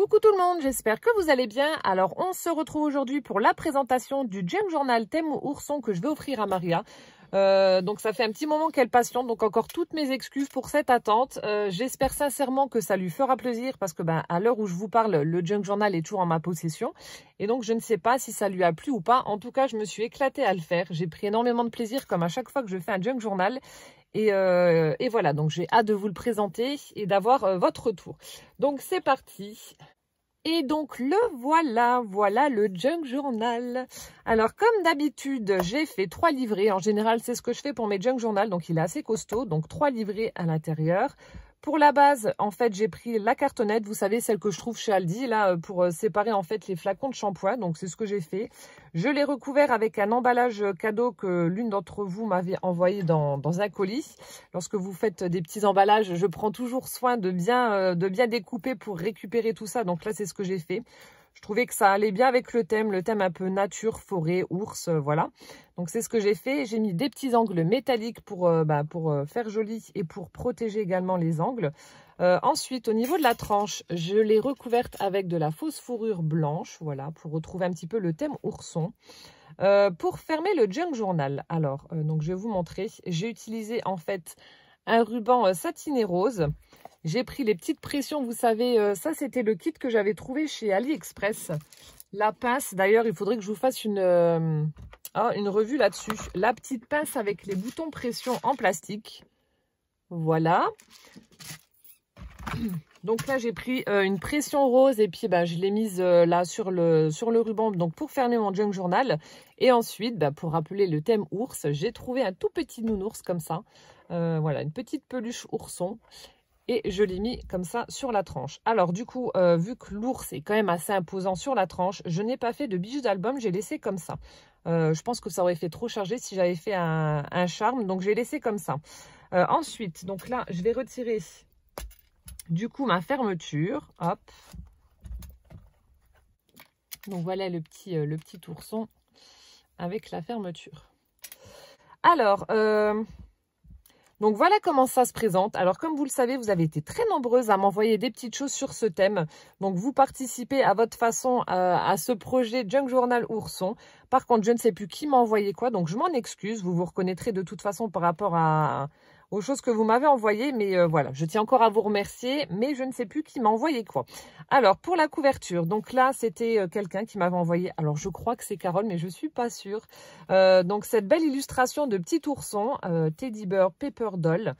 Coucou tout le monde, j'espère que vous allez bien. Alors on se retrouve aujourd'hui pour la présentation du Junk Journal thème ourson que je vais offrir à Maria. Donc ça fait un petit moment qu'elle patiente, donc encore toutes mes excuses pour cette attente. J'espère sincèrement que ça lui fera plaisir parce que à l'heure où je vous parle, le Junk Journal est toujours en ma possession. Et donc je ne sais pas si ça lui a plu ou pas. En tout cas, je me suis éclatée à le faire. J'ai pris énormément de plaisir comme à chaque fois que je fais un Junk Journal. Et voilà, donc j'ai hâte de vous le présenter et d'avoir votre retour. Donc c'est parti. Et donc voilà le Junk Journal. Alors comme d'habitude, j'ai fait 3 livrets. En général, c'est ce que je fais pour mes Junk Journal. Donc il est assez costaud, donc 3 livrets à l'intérieur. Pour la base, en fait, j'ai pris la cartonnette, vous savez, celle que je trouve chez Aldi, là, pour séparer, en fait, les flacons de shampoing. Donc, c'est ce que j'ai fait. Je l'ai recouvert avec un emballage cadeau que l'une d'entre vous m'avait envoyé dans un colis. Lorsque vous faites des petits emballages, je prends toujours soin de bien découper pour récupérer tout ça. Donc là, c'est ce que j'ai fait. Je trouvais que ça allait bien avec le thème un peu nature, forêt, ours, voilà. Donc c'est ce que j'ai fait. J'ai mis des petits angles métalliques pour faire joli et pour protéger également les angles. Ensuite, au niveau de la tranche, je l'ai recouverte avec de la fausse fourrure blanche, voilà, pour retrouver un petit peu le thème ourson. Pour fermer le Junk Journal, alors, donc je vais vous montrer. J'ai utilisé en fait un ruban satiné rose. J'ai pris les petites pressions, vous savez, ça c'était le kit que j'avais trouvé chez AliExpress. La pince, d'ailleurs, il faudrait que je vous fasse une revue là-dessus. La petite pince avec les boutons pression en plastique. Voilà. Donc là, j'ai pris une pression rose et puis je l'ai mise là sur le ruban donc pour fermer mon Junk Journal. Et ensuite, pour rappeler le thème ours, j'ai trouvé un tout petit nounours comme ça. Voilà, une petite peluche ourson. Et je l'ai mis comme ça sur la tranche. Alors du coup, vu que l'ours est quand même assez imposant sur la tranche, je n'ai pas fait de bijoux d'album, j'ai laissé comme ça. Je pense que ça aurait fait trop chargé si j'avais fait un charme, donc j'ai laissé comme ça. Ensuite, donc là, je vais retirer du coup ma fermeture. Hop. Donc voilà le petit ourson avec la fermeture. Alors, donc voilà comment ça se présente. Alors comme vous le savez, vous avez été très nombreuses à m'envoyer des petites choses sur ce thème. Donc vous participez à votre façon à ce projet Junk Journal ourson. Par contre, je ne sais plus qui m'a envoyé quoi, donc je m'en excuse. Vous vous reconnaîtrez de toute façon par rapport aux choses que vous m'avez envoyées. Mais voilà, je tiens encore à vous remercier, mais je ne sais plus qui m'a envoyé quoi. Alors pour la couverture, donc là c'était quelqu'un qui m'avait envoyé. Alors je crois que c'est Carole, mais je suis pas sûre. Donc cette belle illustration de petit ourson, Teddy Bear Paper Doll,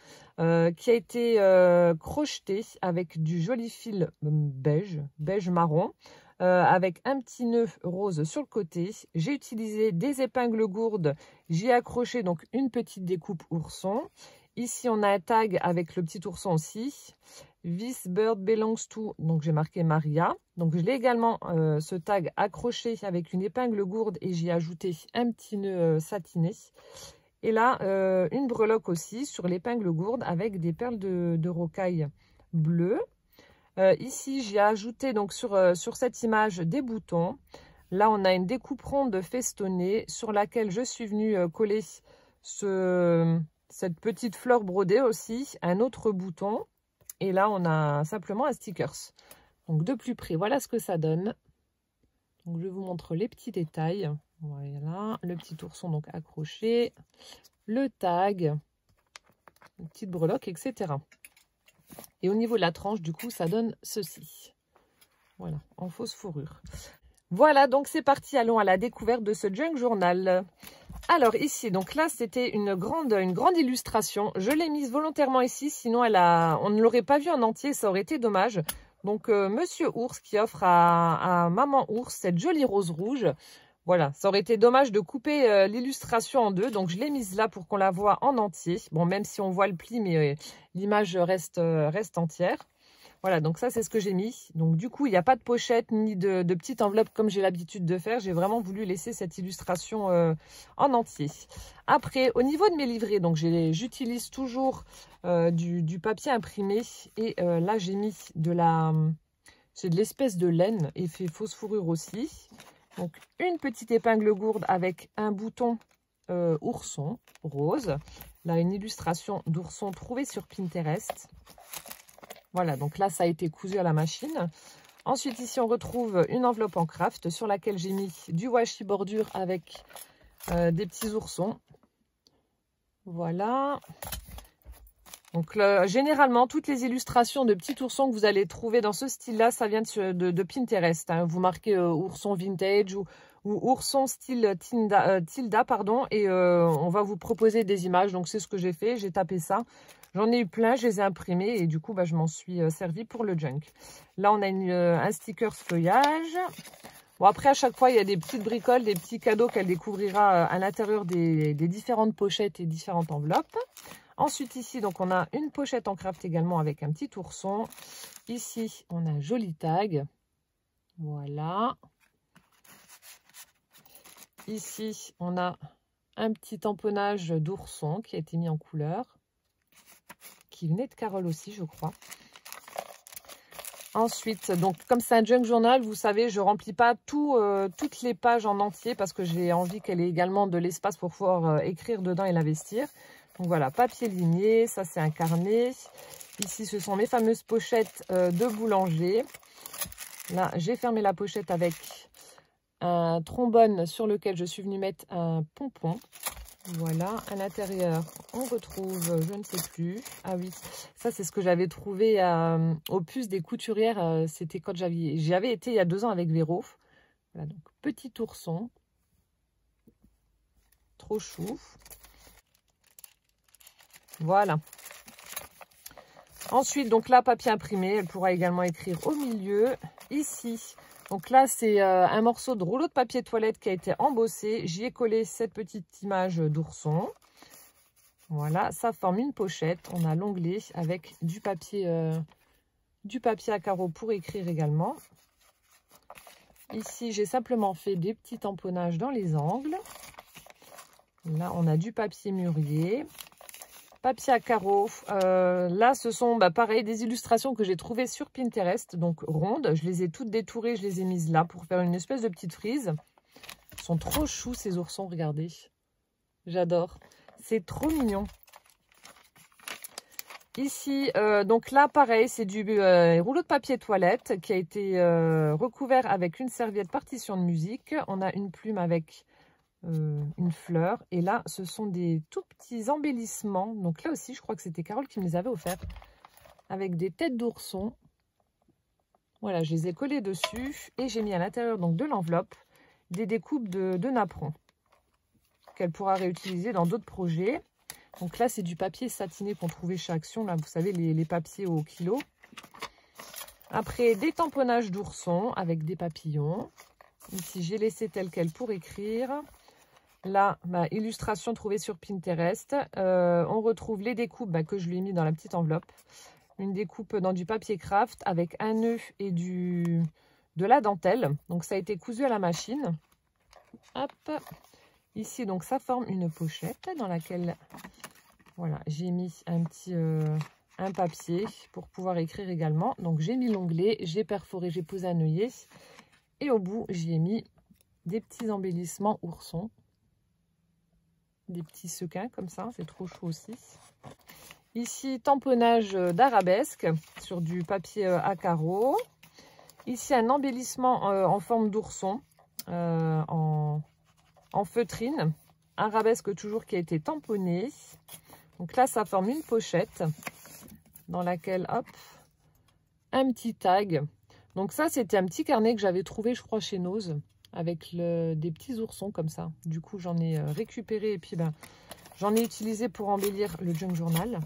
qui a été crocheté avec du joli fil beige marron, avec un petit nœud rose sur le côté. J'ai utilisé des épingles gourdes, j'y ai accroché donc une petite découpe ourson. Ici on a un tag avec le petit ourson aussi. This bird belongs to, donc j'ai marqué Maria. Donc je l'ai également ce tag accroché avec une épingle gourde et j'y ai ajouté un petit nœud satiné. Et là, une breloque aussi sur l'épingle gourde avec des perles de rocaille bleues. Ici, j'ai ajouté donc sur cette image des boutons. Là, on a une découpe ronde festonnée sur laquelle je suis venue coller cette petite fleur brodée aussi, un autre bouton. Et là, on a simplement un stickers. Donc de plus près, voilà ce que ça donne. Donc je vous montre les petits détails. Voilà, le petit ourson donc accroché, le tag, une petite breloque, etc. Et au niveau de la tranche, du coup, ça donne ceci. Voilà, en fausse fourrure. Voilà, donc c'est parti, allons à la découverte de ce Junk Journal. Alors ici, donc là, c'était une grande illustration. Je l'ai mise volontairement ici, sinon on ne l'aurait pas vue en entier, ça aurait été dommage. Donc Monsieur Ours qui offre à Maman Ours cette jolie rose rouge. Voilà, ça aurait été dommage de couper l'illustration en deux. Donc je l'ai mise là pour qu'on la voit en entier. Bon, même si on voit le pli, mais l'image reste entière. Voilà, donc ça, c'est ce que j'ai mis. Donc, du coup, il n'y a pas de pochette ni de petite enveloppe comme j'ai l'habitude de faire. J'ai vraiment voulu laisser cette illustration en entier. Après, au niveau de mes livrets, donc j'utilise toujours du papier imprimé. Et là, j'ai mis c'est de l'espèce de laine et fait fausse fourrure aussi. Donc, une petite épingle gourde avec un bouton ourson rose. Là, une illustration d'ourson trouvée sur Pinterest. Voilà, donc là, ça a été cousu à la machine. Ensuite, ici, on retrouve une enveloppe en craft sur laquelle j'ai mis du washi bordure avec des petits oursons. Voilà. Donc, généralement, toutes les illustrations de petits oursons que vous allez trouver dans ce style-là, ça vient de Pinterest. Hein. Vous marquez ourson vintage ou ourson style Tilda, pardon, et on va vous proposer des images. Donc, c'est ce que j'ai fait. J'ai tapé ça. J'en ai eu plein, je les ai imprimés et du coup, je m'en suis servi pour le junk. Là, on a un sticker feuillage. Bon, après, à chaque fois, il y a des petites bricoles, des petits cadeaux qu'elle découvrira à l'intérieur des différentes pochettes et différentes enveloppes. Ensuite, ici, donc, on a une pochette en craft également avec un petit ourson. Ici, on a un joli tag. Voilà. Ici, on a un petit tamponnage d'ourson qui a été mis en couleur. Qui venait de Carole aussi, je crois. Ensuite, donc comme c'est un junk journal, vous savez, je remplis pas toutes les pages en entier parce que j'ai envie qu'elle ait également de l'espace pour pouvoir écrire dedans et l'investir. Donc voilà, papier ligné, ça c'est un carnet. Ici, ce sont mes fameuses pochettes de boulanger. Là, j'ai fermé la pochette avec un trombone sur lequel je suis venue mettre un pompon. Voilà, à l'intérieur, on retrouve, je ne sais plus. Ah oui, ça c'est ce que j'avais trouvé au puce des couturières. C'était quand j'y avais été il y a 2 ans avec Véro. Voilà, donc petit ourson. Trop chou. Voilà. Ensuite, donc là, papier imprimé. Elle pourra également écrire au milieu. Ici. Donc là, c'est un morceau de rouleau de papier toilette qui a été embossé. J'y ai collé cette petite image d'ourson. Voilà, ça forme une pochette. On a l'onglet avec du papier à carreaux pour écrire également. Ici, j'ai simplement fait des petits tamponnages dans les angles. Là, on a du papier mûrier. Papier à carreaux. Là, ce sont pareil, des illustrations que j'ai trouvées sur Pinterest, donc rondes. Je les ai toutes détourées, je les ai mises là pour faire une espèce de petite frise. Ils sont trop choux ces oursons, regardez. J'adore. C'est trop mignon. Ici, donc là, pareil, c'est du rouleau de papier toilette qui a été recouvert avec une serviette partition de musique. On a une plume avec une fleur. Et là, ce sont des tout petits embellissements. Donc là aussi, je crois que c'était Carole qui me les avait offerts. Avec des têtes d'ourson. Voilà, je les ai collés dessus. Et j'ai mis à l'intérieur donc de l'enveloppe des découpes de napperons. Qu'elle pourra réutiliser dans d'autres projets. Donc là, c'est du papier satiné qu'on trouvait chez Action. Là, vous savez, les papiers au kilo. Après, des tamponnages d'oursons avec des papillons. Ici, j'ai laissé tel quel pour écrire. Là, ma illustration trouvée sur Pinterest. On retrouve les découpes que je lui ai mis dans la petite enveloppe. Une découpe dans du papier craft avec un nœud et de la dentelle. Donc, ça a été cousu à la machine. Hop. Ici, donc, ça forme une pochette dans laquelle, voilà, j'ai mis un papier pour pouvoir écrire également. Donc, j'ai mis l'onglet, j'ai perforé, j'ai posé un œillet. Et au bout, j'y ai mis des petits embellissements oursons. Des petits sequins comme ça, c'est trop chaud aussi. Ici, tamponnage d'arabesque sur du papier à carreaux. Ici, un embellissement en forme d'ourson en feutrine. Arabesque toujours qui a été tamponné. Donc là, ça forme une pochette dans laquelle, hop, un petit tag. Donc ça, c'était un petit carnet que j'avais trouvé, je crois, chez Nose. Avec des petits oursons comme ça. Du coup, j'en ai récupéré et puis j'en ai utilisé pour embellir le junk journal.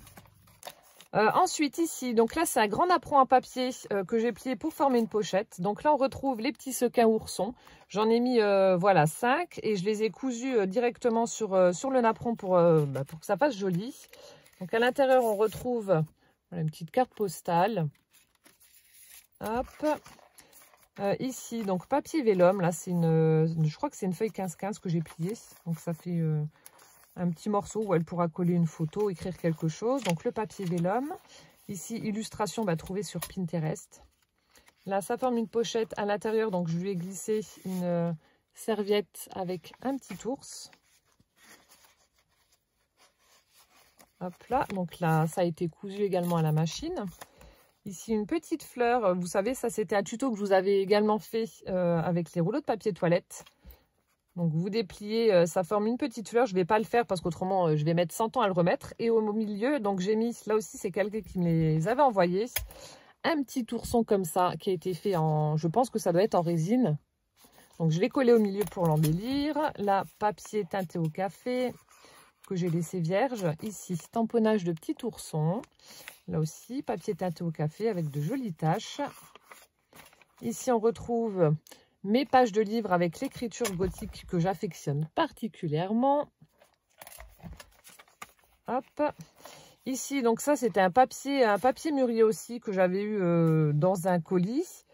Ensuite, ici, donc là, c'est un grand napperon en papier que j'ai plié pour former une pochette. Donc là, on retrouve les petits sequins oursons. J'en ai mis, voilà, 5 et je les ai cousus directement sur le napperon pour que ça fasse joli. Donc à l'intérieur, on retrouve voilà, une petite carte postale. Hop. Ici, donc papier vélum, là c'est je crois que c'est une feuille 15-15 que j'ai pliée. Donc ça fait un petit morceau où elle pourra coller une photo, écrire quelque chose. Donc le papier vélum. Ici, illustration trouvée sur Pinterest. Là, ça forme une pochette à l'intérieur. Donc je lui ai glissé une serviette avec un petit ours. Hop là, donc là, ça a été cousu également à la machine. Ici, une petite fleur. Vous savez, ça, c'était un tuto que je vous avais également fait avec les rouleaux de papier toilette. Donc, vous dépliez, ça forme une petite fleur. Je ne vais pas le faire parce qu'autrement, je vais mettre 100 ans à le remettre. Et au milieu, donc j'ai mis, là aussi, c'est quelqu'un qui me les avait envoyés. Un petit ourson comme ça qui a été fait en, je pense que ça doit être en résine. Donc, je l'ai collé au milieu pour l'embellir. Là, papier teinté au café que j'ai laissé vierge. Ici, tamponnage de petit ourson. Là aussi, papier teinté au café avec de jolies taches. Ici, on retrouve mes pages de livres avec l'écriture gothique que j'affectionne particulièrement. Hop. Ici, donc ça, c'était un papier mûrier aussi que j'avais eu dans un colis.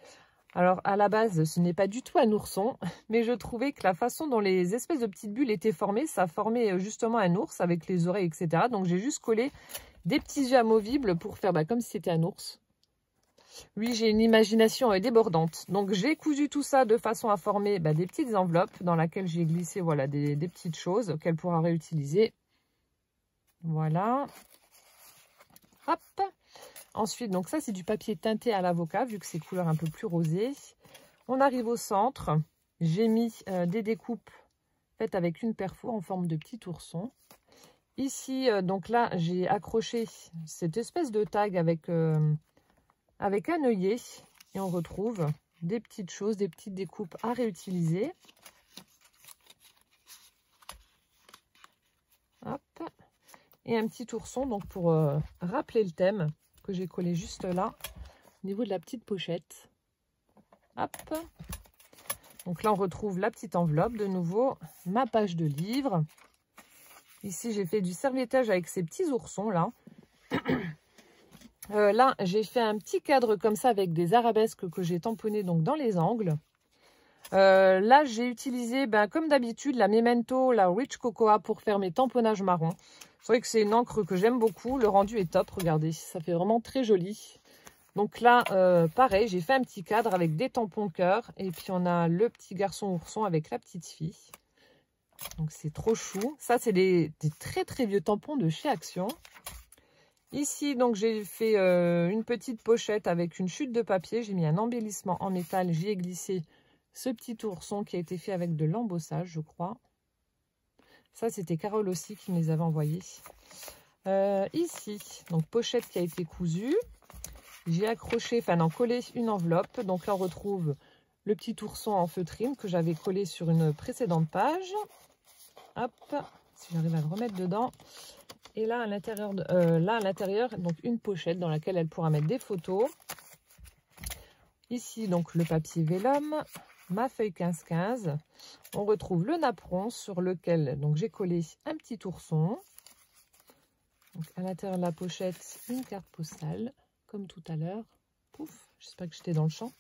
Alors, à la base, ce n'est pas du tout un ourson, mais je trouvais que la façon dont les espèces de petites bulles étaient formées, ça formait justement un ours avec les oreilles, etc. Donc, j'ai juste collé des petits yeux amovibles pour faire comme si c'était un ours. Oui, j'ai une imagination débordante. Donc, j'ai cousu tout ça de façon à former des petites enveloppes dans lesquelles j'ai glissé voilà, des petites choses qu'elle pourra réutiliser. Voilà. Hop. Ensuite, donc ça, c'est du papier teinté à l'avocat, vu que c'est couleur un peu plus rosée. On arrive au centre. J'ai mis des découpes faites avec une perfo en forme de petit ourson. Ici, donc là, j'ai accroché cette espèce de tag avec un œillet. Et on retrouve des petites choses, des petites découpes à réutiliser. Hop. Et un petit ourson, donc pour rappeler le thème, que j'ai collé juste là, au niveau de la petite pochette. Hop. Donc là, on retrouve la petite enveloppe de nouveau, ma page de livre. Ici, j'ai fait du serviettage avec ces petits oursons là. Là, j'ai fait un petit cadre comme ça avec des arabesques que j'ai tamponnées donc dans les angles. Là, j'ai utilisé, comme d'habitude, la Memento, la Rich Cocoa pour faire mes tamponnages marrons. C'est vrai que c'est une encre que j'aime beaucoup. Le rendu est top, regardez, ça fait vraiment très joli. Donc là, pareil, j'ai fait un petit cadre avec des tampons cœur. Et puis, on a le petit garçon ourson avec la petite fille. Donc, c'est trop chou. Ça, c'est des très, très vieux tampons de chez Action. Ici, donc, j'ai fait une petite pochette avec une chute de papier. J'ai mis un embellissement en métal. J'y ai glissé ce petit ourson qui a été fait avec de l'embossage, je crois. Ça, c'était Carole aussi qui me les avait envoyés. Ici, donc, pochette qui a été cousue. J'ai accroché, collé une enveloppe. Donc là, on retrouve le petit ourson en feutrine que j'avais collé sur une précédente page. Hop, si j'arrive à le remettre dedans. Et là, à l'intérieur, donc une pochette dans laquelle elle pourra mettre des photos. Ici, donc, le papier vélum, ma feuille 15-15. On retrouve le napperon sur lequel j'ai collé un petit ourson. Donc, à l'intérieur de la pochette, une carte postale, comme tout à l'heure. Pouf, j'espère que j'étais dans le champ.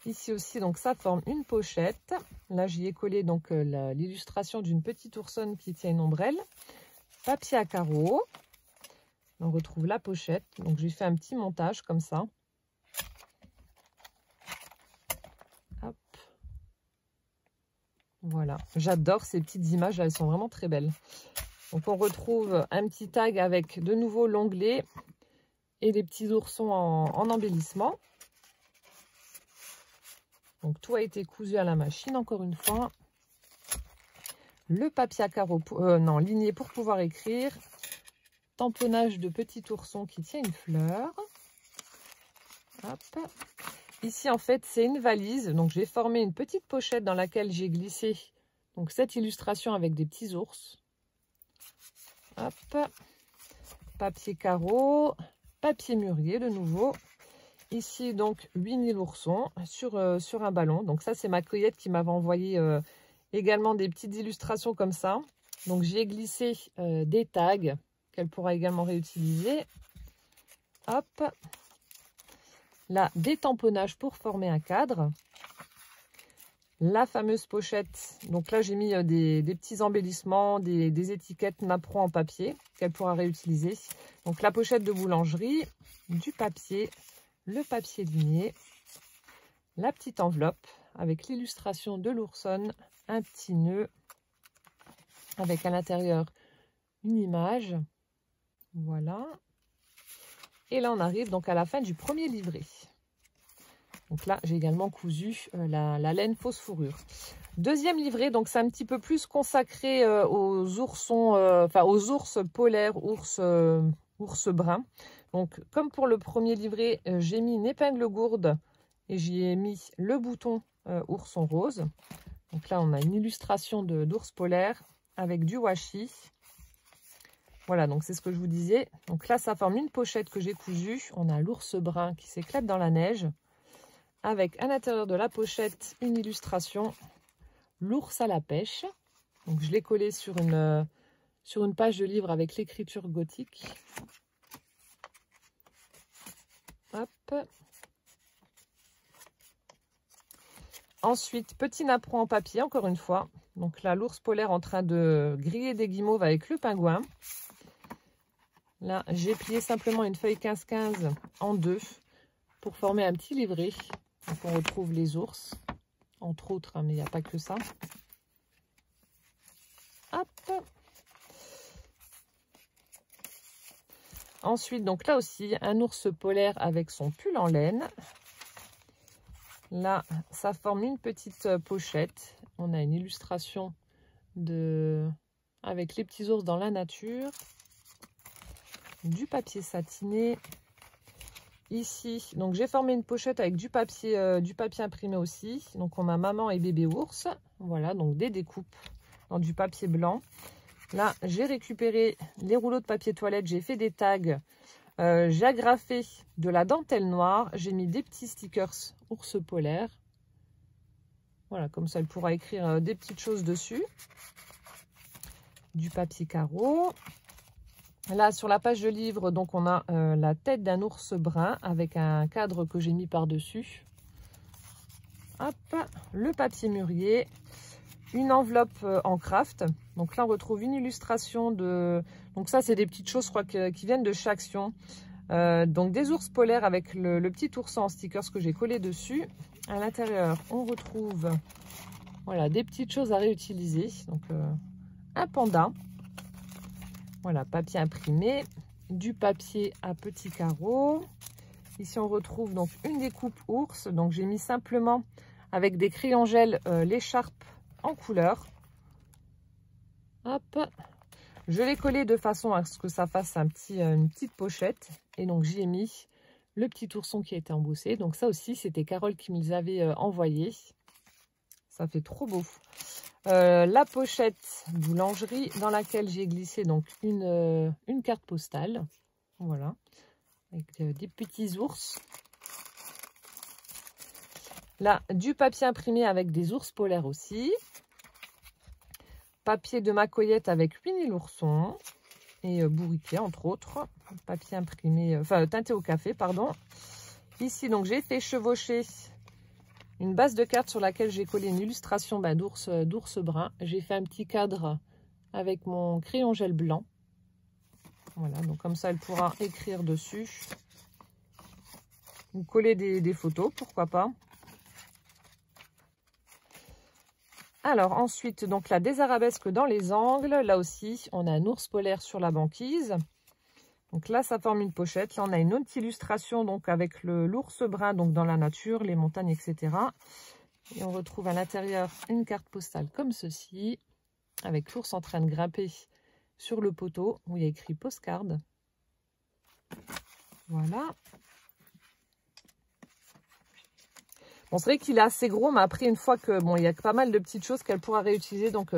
Ici aussi, donc ça forme une pochette. Là, j'y ai collé donc l'illustration d'une petite oursonne qui tient une ombrelle. Papier à carreaux. On retrouve la pochette. Donc, j'ai fait un petit montage comme ça. Hop. Voilà. J'adore ces petites images. Elles sont vraiment très belles. Donc, on retrouve un petit tag avec de nouveau l'onglet et des petits oursons en embellissement. Donc, tout a été cousu à la machine, encore une fois. Le papier à carreaux, ligné pour pouvoir écrire. Tamponnage de petit ourson qui tient une fleur. Hop. Ici, en fait, c'est une valise. Donc, j'ai formé une petite pochette dans laquelle j'ai glissé donc, cette illustration avec des petits ours. Hop. Papier carreau. Papier mûrier de nouveau. Ici, donc, 8000 oursons sur un ballon. Donc, ça, c'est ma cueillette qui m'avait envoyé également des petites illustrations comme ça. Donc, j'y ai glissé des tags qu'elle pourra également réutiliser. Hop. Là, des tamponnages pour former un cadre. La fameuse pochette. Donc là, j'ai mis des petits embellissements, des étiquettes napperon en papier qu'elle pourra réutiliser. Donc, la pochette de boulangerie, du papier, le papier ligné, la petite enveloppe avec l'illustration de l'oursonne, un petit nœud avec à l'intérieur une image. Voilà. Et là, on arrive donc à la fin du premier livret. Donc là, j'ai également cousu la laine fausse fourrure. Deuxième livret, donc c'est un petit peu plus consacré aux oursons, aux ours polaires, ours bruns. Donc comme pour le premier livret, j'ai mis une épingle gourde et j'y ai mis le bouton ourson rose. Donc là, on a une illustration d'ours polaire avec du washi. Voilà, donc c'est ce que je vous disais. Donc là, ça forme une pochette que j'ai cousue. On a l'ours brun qui s'éclate dans la neige. Avec à l'intérieur de la pochette une illustration, l'ours à la pêche. Donc je l'ai collé sur une page de livre avec l'écriture gothique. Hop. Ensuite, petit napperon en papier, encore une fois. Donc là, l'ours polaire en train de griller des guimauves avec le pingouin. Là, j'ai plié simplement une feuille 15-15 en deux pour former un petit livret. Donc on retrouve les ours, entre autres, hein, mais il n'y a pas que ça. Hop. Ensuite, donc là aussi, un ours polaire avec son pull en laine. Là, ça forme une petite pochette. On a une illustration avec les petits ours dans la nature. Du papier satiné. Ici, donc j'ai formé une pochette avec du papier imprimé aussi. Donc on a maman et bébé ours. Voilà, donc des découpes dans du papier blanc. Là, j'ai récupéré les rouleaux de papier toilette. J'ai fait des tags. J'ai agrafé de la dentelle noire. J'ai mis des petits stickers ours polaire. Voilà, comme ça, elle pourra écrire des petites choses dessus. Du papier carreau. Là, sur la page de livre, donc on a la tête d'un ours brun avec un cadre que j'ai mis par-dessus. Hop, le papier mûrier, une enveloppe en craft. Donc là, on retrouve une illustration de... Donc ça, c'est des petites choses, je crois, qui viennent de chez Action. Donc des ours polaires avec le petit ourson en stickers que j'ai collé dessus. À l'intérieur, on retrouve voilà, des petites choses à réutiliser. Donc un panda. Voilà, papier imprimé, du papier à petits carreaux. Ici, on retrouve donc une découpe ours. Donc, j'ai mis simplement avec des crayons gel l'écharpe en couleur. Hop, je l'ai collé de façon à ce que ça fasse une petite pochette. Et donc, j'y ai mis le petit ourson qui a été embossé. Donc, ça aussi, c'était Carole qui me les avait envoyés. Ça fait trop beau. La pochette boulangerie dans laquelle j'ai glissé donc une carte postale, voilà, avec des petits ours. Là, du papier imprimé avec des ours polaires aussi. Papier de Macoyette avec Winnie l'ourson et bourriquet entre autres. Papier imprimé, teinté au café, pardon. Ici, donc, j'ai fait chevaucher une base de carte sur laquelle j'ai collé une illustration d'ours brun. J'ai fait un petit cadre avec mon crayon gel blanc. Voilà, donc comme ça, elle pourra écrire dessus. Ou coller des photos, pourquoi pas. Alors ensuite, donc là, des arabesques dans les angles. Là aussi, on a un ours polaire sur la banquise. Donc là, ça forme une pochette. Là, on a une autre illustration donc avec l'ours brun donc dans la nature, les montagnes, etc. Et on retrouve à l'intérieur une carte postale comme ceci, avec l'ours en train de grimper sur le poteau où il y a écrit postcard. Voilà. Bon, c'est vrai qu'il est assez gros, mais après, une fois que bon, il y a pas mal de petites choses qu'elle pourra réutiliser, donc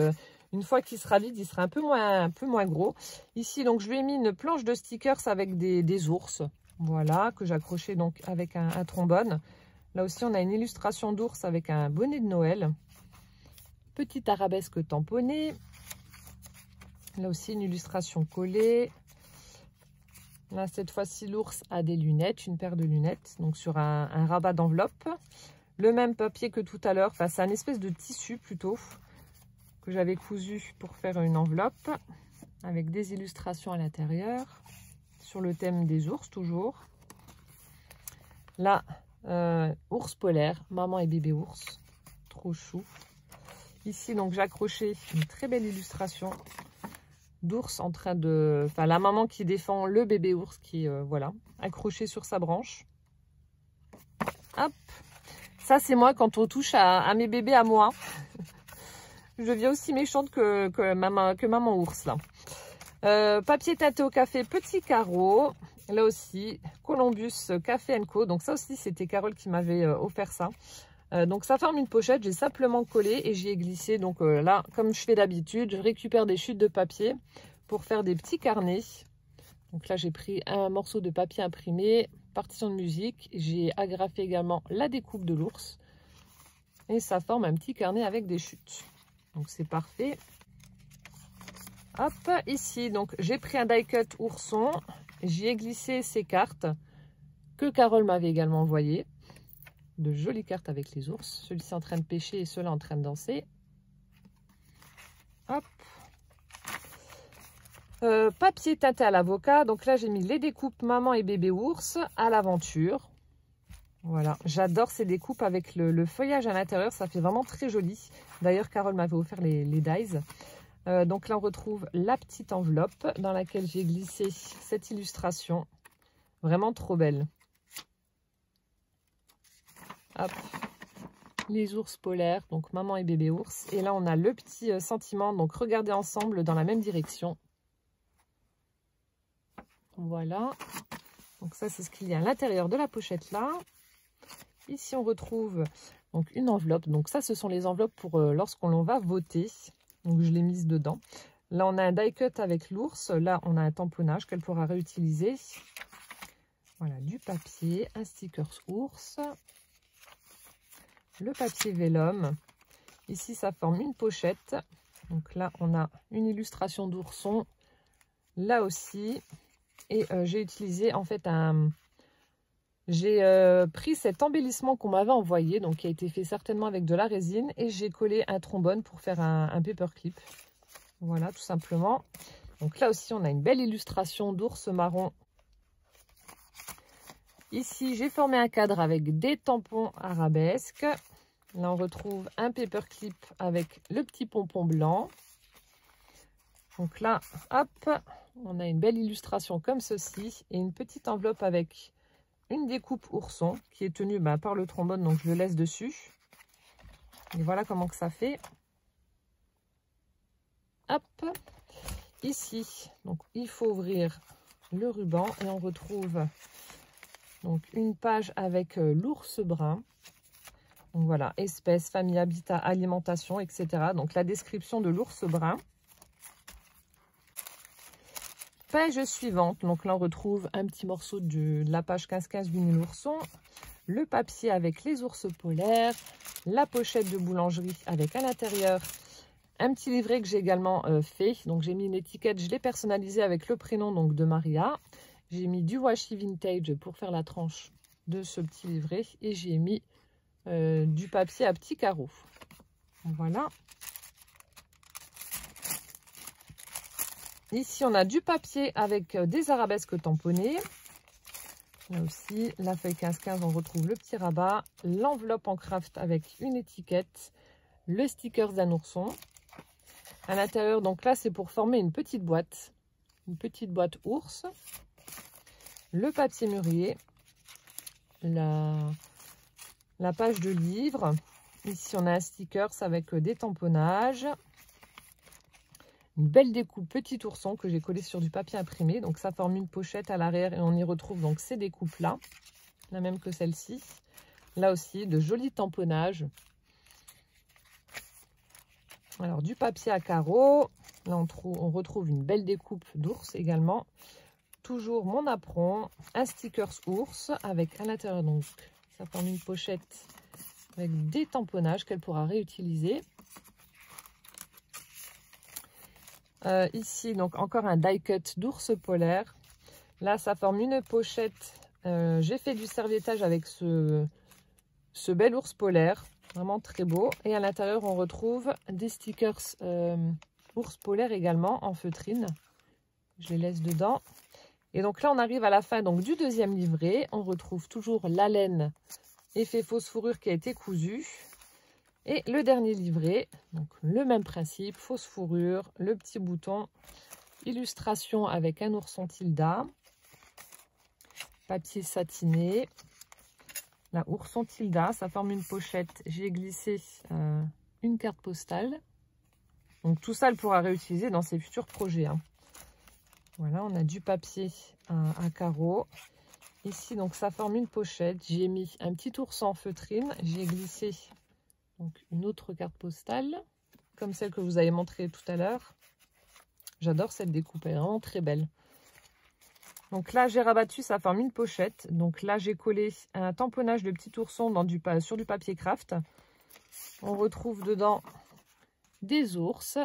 une fois qu'il sera vide, il sera un peu moins gros. Ici, donc, je lui ai mis une planche de stickers avec des ours, voilà, que j'ai accroché donc avec un trombone. Là aussi, on a une illustration d'ours avec un bonnet de Noël. Petite arabesque tamponnée. Là aussi, une illustration collée. Là, cette fois-ci, l'ours a des lunettes, une paire de lunettes, donc sur un rabat d'enveloppe. Le même papier que tout à l'heure, enfin, c'est un espèce de tissu plutôt, que j'avais cousu pour faire une enveloppe, avec des illustrations à l'intérieur, sur le thème des ours toujours. Là, ours polaire, maman et bébé ours, trop chou. Ici, donc, j'ai accroché une très belle illustration d'ours en train de... Enfin, la maman qui défend le bébé ours qui, voilà, accroché sur sa branche. Hop. Ça, c'est moi quand on touche à mes bébés à moi. Je deviens aussi méchante que maman ours, là. Papier teinté au café, petit carreau. Là aussi, Columbus Café & Co. Donc ça aussi, c'était Carole qui m'avait offert ça. Donc ça forme une pochette, j'ai simplement collé et j'y ai glissé. Donc là, comme je fais d'habitude, je récupère des chutes de papier pour faire des petits carnets. Donc là, j'ai pris un morceau de papier imprimé, partition de musique. J'ai agrafé également la découpe de l'ours. Et ça forme un petit carnet avec des chutes. Donc c'est parfait. Hop, ici, donc j'ai pris un die cut ourson. J'y ai glissé ces cartes que Carole m'avait également envoyées. De jolies cartes avec les ours. Celui-ci en train de pêcher et ceux-là en train de danser. Hop. Papier teinté à l'avocat. Donc là, j'ai mis les découpes maman et bébé ours à l'aventure. Voilà, j'adore ces découpes avec le feuillage à l'intérieur. Ça fait vraiment très joli. D'ailleurs, Carole m'avait offert les dies. Donc là, on retrouve la petite enveloppe dans laquelle j'ai glissé cette illustration. Vraiment trop belle. Hop. Les ours polaires, donc maman et bébé ours. Et là, on a le petit sentiment, donc regardez ensemble dans la même direction. Voilà. Donc ça, c'est ce qu'il y a à l'intérieur de la pochette là. Ici, on retrouve donc une enveloppe. Donc ça, ce sont les enveloppes pour lorsqu'on va voter. Donc je l'ai mise dedans. Là, on a un die cut avec l'ours. Là, on a un tamponnage qu'elle pourra réutiliser. Voilà, du papier, un sticker ours. Le papier vélum. Ici, ça forme une pochette. Donc là, on a une illustration d'ourson. Là aussi. Et j'ai utilisé en fait J'ai pris cet embellissement qu'on m'avait envoyé, donc qui a été fait certainement avec de la résine. Et j'ai collé un trombone pour faire un paperclip. Voilà, tout simplement. Donc là aussi, on a une belle illustration d'ours marron. Ici, j'ai formé un cadre avec des tampons arabesques. Là, on retrouve un paperclip avec le petit pompon blanc. Donc là, hop, on a une belle illustration comme ceci. Et une petite enveloppe avec une découpe ourson qui est tenue par le trombone. Donc, je le laisse dessus. Et voilà comment que ça fait. Hop, ici, donc il faut ouvrir le ruban. Et on retrouve... donc une page avec l'ours brun. Donc voilà, espèce, famille, habitat, alimentation, etc. Donc la description de l'ours brun. Page suivante. Donc là on retrouve un petit morceau de la page 15-15 du nul ourson. Le papier avec les ours polaires. La pochette de boulangerie avec à l'intérieur un petit livret que j'ai également fait. Donc j'ai mis une étiquette, je l'ai personnalisé avec le prénom donc de Maria. J'ai mis du washi vintage pour faire la tranche de ce petit livret. Et j'ai mis du papier à petits carreaux. Voilà. Ici, on a du papier avec des arabesques tamponnées. Là aussi, la feuille 15-15, on retrouve le petit rabat. L'enveloppe en craft avec une étiquette. Le sticker d'un ourson. À l'intérieur, donc là, c'est pour former une petite boîte. Une petite boîte ours. Le papier mûrier, la page de livre. Ici, on a un sticker avec des tamponnages. Une belle découpe petit ourson que j'ai collé sur du papier imprimé. Donc, ça forme une pochette à l'arrière et on y retrouve donc ces découpes-là. La même que celle-ci. Là aussi, de jolis tamponnages. Alors, du papier à carreaux. Là, on retrouve une belle découpe d'ours également. Toujours mon apron, un sticker ours avec à l'intérieur, donc ça forme une pochette avec des tamponnages qu'elle pourra réutiliser. Ici, donc encore un die cut d'ours polaire. Là, ça forme une pochette. J'ai fait du serviettage avec ce bel ours polaire, vraiment très beau. Et à l'intérieur, on retrouve des stickers ours polaire également en feutrine. Je les laisse dedans. Et donc là, on arrive à la fin donc, du deuxième livret. On retrouve toujours la laine effet fausse fourrure qui a été cousue. Et le dernier livret, donc le même principe, fausse fourrure, le petit bouton illustration avec un ourson Tilda. Papier satiné. La ourson Tilda, ça forme une pochette. J'ai glissé une carte postale. Donc tout ça, elle pourra réutiliser dans ses futurs projets. Hein. Voilà, on a du papier à carreaux. Ici, donc ça forme une pochette. J'ai mis un petit ourson en feutrine. J'ai glissé donc une autre carte postale, comme celle que vous avez montrée tout à l'heure. J'adore cette découpe, elle est vraiment très belle. Donc là, j'ai rabattu, ça forme une pochette. Donc là, j'ai collé un tamponnage de petit ourson sur du papier craft. On retrouve dedans des ours.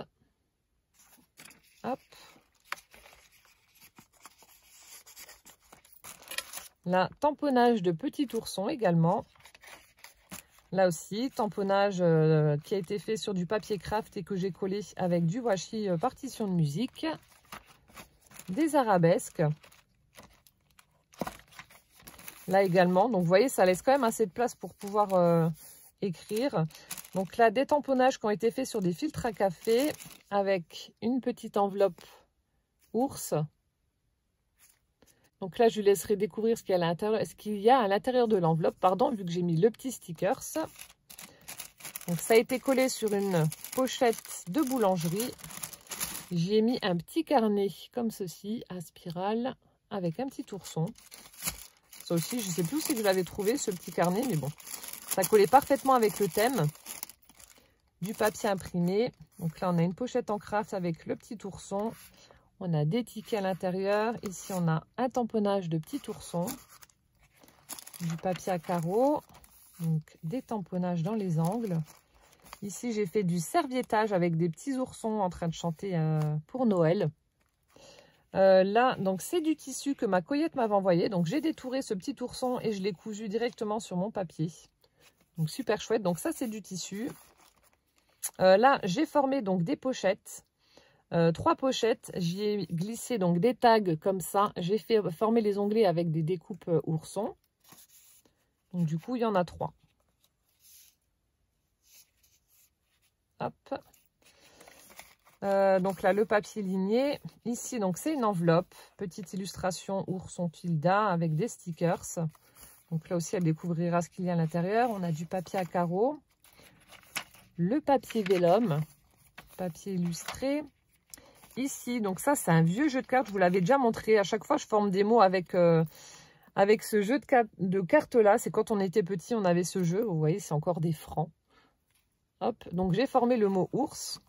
Hop. Là, tamponnage de petit ourson également. Là aussi, tamponnage qui a été fait sur du papier craft et que j'ai collé avec du washi partition de musique. Des arabesques. Là également, donc vous voyez, ça laisse quand même assez de place pour pouvoir écrire. Donc là, des tamponnages qui ont été faits sur des filtres à café avec une petite enveloppe ours. Donc là, je laisserai découvrir ce qu'il y a à l'intérieur de l'enveloppe, pardon, vu que j'ai mis le petit stickers. Donc ça a été collé sur une pochette de boulangerie. J'ai mis un petit carnet comme ceci, à spirale, avec un petit ourson. Ça aussi, je ne sais plus si je l'avais trouvé, ce petit carnet, mais bon. Ça collait parfaitement avec le thème. Du papier imprimé. Donc là, on a une pochette en craft avec le petit ourson. On a des tickets à l'intérieur. Ici, on a un tamponnage de petit ourson. Du papier à carreaux. Donc, des tamponnages dans les angles. Ici, j'ai fait du serviettage avec des petits oursons en train de chanter pour Noël. Là, donc c'est du tissu que ma Coyette m'avait envoyé. Donc, j'ai détouré ce petit ourson et je l'ai cousu directement sur mon papier. Donc, super chouette. Donc, ça, c'est du tissu. Là, j'ai formé donc des pochettes. 3 pochettes. J'y ai glissé donc des tags comme ça. J'ai fait former les onglets avec des découpes oursons. Donc, du coup, il y en a 3. Hop. Donc là, le papier ligné. Ici, donc c'est une enveloppe. Petite illustration ourson Tilda avec des stickers. Donc là aussi, elle découvrira ce qu'il y a à l'intérieur. On a du papier à carreaux. Le papier vélum. Papier illustré. Ici, donc ça, c'est un vieux jeu de cartes. Je vous l'avais déjà montré. À chaque fois, je forme des mots avec ce jeu de cartes-là. C'est quand on était petit, on avait ce jeu. Vous voyez, c'est encore des francs. Hop. Donc, j'ai formé le mot ours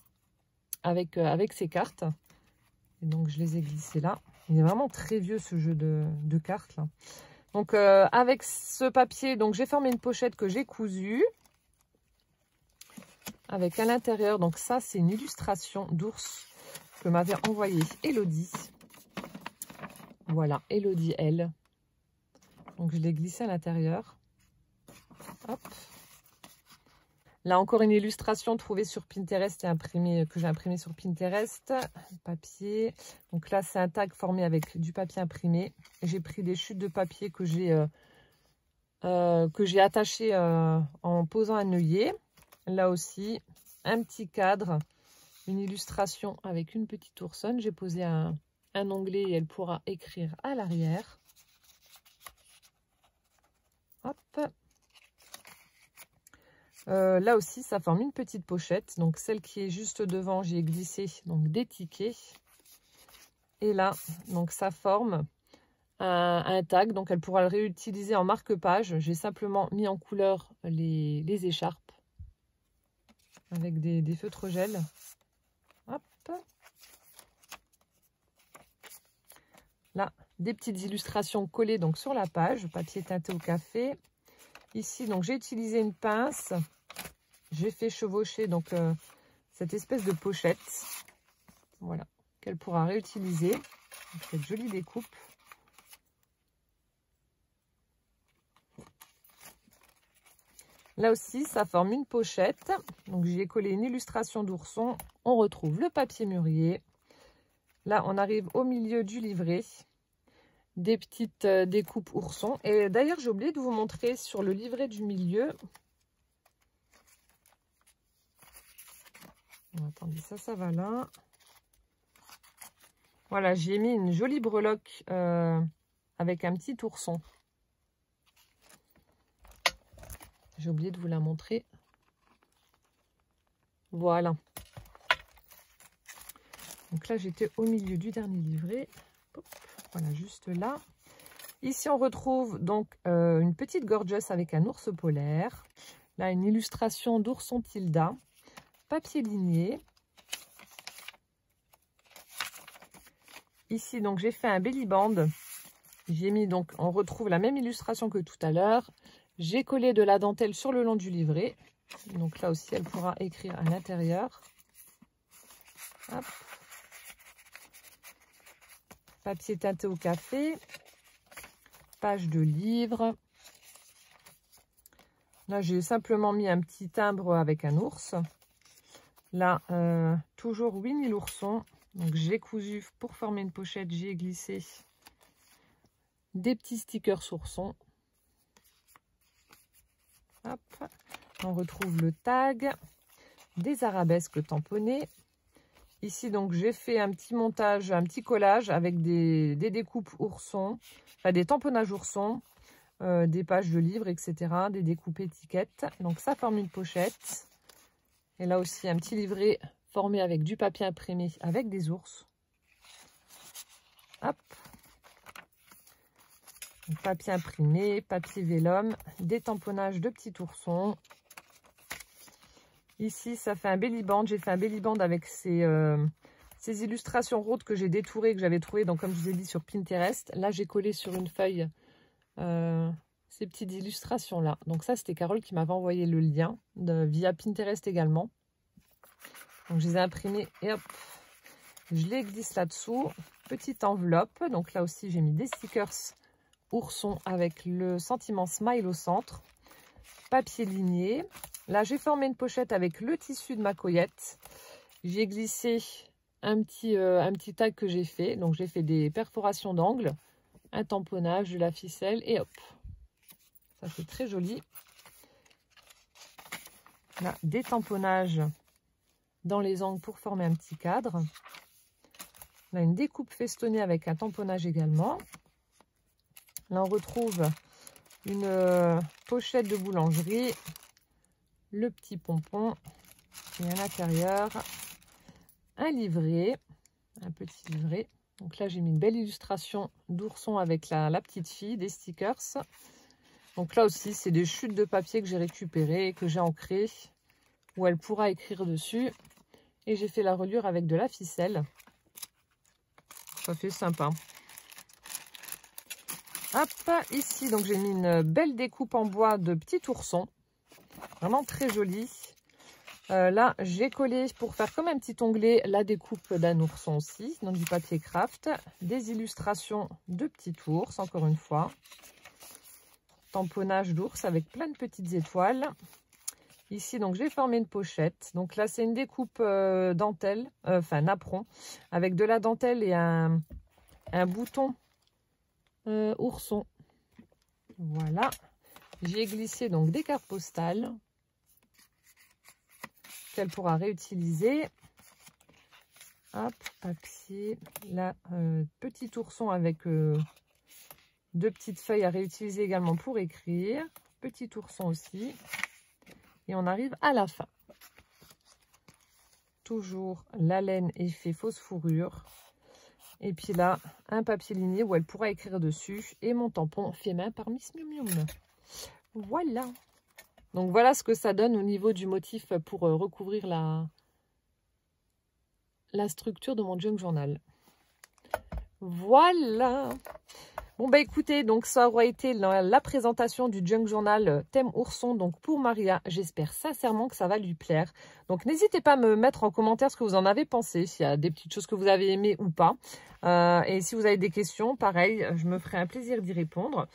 avec ces cartes. Et donc, je les ai glissées là. Il est vraiment très vieux, ce jeu de cartes, là. Donc, avec ce papier, donc j'ai formé une pochette que j'ai cousue. Avec à l'intérieur, donc ça, c'est une illustration d'ours que m'avait envoyé Elodie. Voilà, Elodie, elle. Donc, je l'ai glissé à l'intérieur. Hop. Là, encore une illustration trouvée sur Pinterest et imprimée, que j'ai imprimée sur Pinterest. Papier. Donc là, c'est un tag formé avec du papier imprimé. J'ai pris des chutes de papier que j'ai attachées en posant un œillet. Là aussi, un petit cadre. Une illustration avec une petite oursonne. J'ai posé un onglet et elle pourra écrire à l'arrière. Hop. Là aussi, ça forme une petite pochette. Donc, celle qui est juste devant, j'y ai glissé donc, des tickets. Et là, donc ça forme un tag. Donc, elle pourra le réutiliser en marque-page. J'ai simplement mis en couleur les écharpes avec des feutres gel. Hop. Là, des petites illustrations collées donc, sur la page. Papier teinté au café. Ici, donc j'ai utilisé une pince. J'ai fait chevaucher donc cette espèce de pochette. Voilà, qu'elle pourra réutiliser. Donc, cette jolie découpe. Là aussi, ça forme une pochette. Donc, j'y ai collé une illustration d'ourson. On retrouve le papier mûrier. Là, on arrive au milieu du livret. Des petites découpes oursons. Et d'ailleurs, j'ai oublié de vous montrer sur le livret du milieu. Attendez, ça va là. Voilà, j'ai mis une jolie breloque avec un petit ourson. J'ai oublié de vous la montrer. Voilà. Donc là, j'étais au milieu du dernier livret. Hop, voilà, juste là. Ici, on retrouve donc une petite gorgeous avec un ours polaire. Là, une illustration d'ourson Tilda. Papier ligné. Ici, donc, j'ai fait un belly band. J'ai mis, donc, on retrouve la même illustration que tout à l'heure. J'ai collé de la dentelle sur le long du livret. Donc là aussi, elle pourra écrire à l'intérieur. Hop. Papier teinté au café. Page de livre. Là, j'ai simplement mis un petit timbre avec un ours. Là, toujours Winnie l'ourson. Donc, j'ai cousu pour former une pochette. J'ai glissé des petits stickers oursons. Hop. On retrouve le tag, des arabesques tamponnées. Ici, donc, j'ai fait un petit montage, un petit collage avec des découpes oursons, enfin des tamponnages oursons, des pages de livres, etc., des découpes étiquettes. Donc, ça forme une pochette. Et là aussi, un petit livret formé avec du papier imprimé avec des ours. Hop. Donc, papier imprimé, papier vélum, des tamponnages de petits oursons. Ici, ça fait un belly band. J'ai fait un belly band avec ces illustrations roses que j'ai détourées, que j'avais trouvées, donc, comme je vous ai dit, sur Pinterest. Là, j'ai collé sur une feuille ces petites illustrations-là. Donc ça, c'était Carole qui m'avait envoyé le lien via Pinterest également. Donc, je les ai imprimées et hop, je les glisse là-dessous. Petite enveloppe. Donc là aussi, j'ai mis des stickers oursons avec le sentiment smile au centre. Papier ligné. Là, j'ai formé une pochette avec le tissu de ma coyote. J'ai glissé un petit tag que j'ai fait. Donc, j'ai fait des perforations d'angle, un tamponnage, de la ficelle et hop. Ça fait très joli. Là, des tamponnages dans les angles pour former un petit cadre. Là, une découpe festonnée avec un tamponnage également. Là, on retrouve une pochette de boulangerie. Le petit pompon et à l'intérieur un livret, un petit livret. Donc là, j'ai mis une belle illustration d'ourson avec la petite fille, des stickers. Donc là aussi, c'est des chutes de papier que j'ai récupérées, que j'ai ancrées, où elle pourra écrire dessus. Et j'ai fait la reliure avec de la ficelle. Ça fait sympa. Hop, ici, donc j'ai mis une belle découpe en bois de petit ourson. Vraiment très jolie. Là, j'ai collé pour faire comme un petit onglet la découpe d'un ourson aussi, dans du papier craft. Des illustrations de petits ours, encore une fois. Tamponnage d'ours avec plein de petites étoiles. Ici, donc, j'ai formé une pochette. Donc là, c'est une découpe dentelle, enfin napperon, avec de la dentelle et un bouton ourson. Voilà. J'ai glissé donc des cartes postales qu'elle pourra réutiliser. Hop, papier. Là, petit ourson avec deux petites feuilles à réutiliser également pour écrire. Petit ourson aussi. Et on arrive à la fin. Toujours la laine effet fausse fourrure. Et puis là, un papier ligné où elle pourra écrire dessus. Et mon tampon fait main par Miss Miu Miu. Voilà. Donc voilà ce que ça donne au niveau du motif pour recouvrir la structure de mon junk journal. Voilà. Bon bah écoutez, donc ça aura été la présentation du junk journal thème ourson donc pour Maria. J'espère sincèrement que ça va lui plaire. Donc n'hésitez pas à me mettre en commentaire ce que vous en avez pensé, s'il y a des petites choses que vous avez aimées ou pas. Et si vous avez des questions, pareil, je me ferai un plaisir d'y répondre.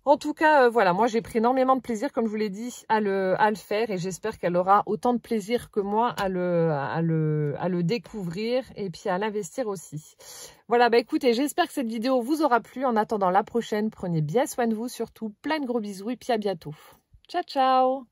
En tout cas, voilà, moi j'ai pris énormément de plaisir, comme je vous l'ai dit, à le faire. Et j'espère qu'elle aura autant de plaisir que moi à le découvrir et puis à l'investir aussi. Voilà, bah écoutez, j'espère que cette vidéo vous aura plu. En attendant la prochaine, prenez bien soin de vous, surtout plein de gros bisous et puis à bientôt. Ciao, ciao!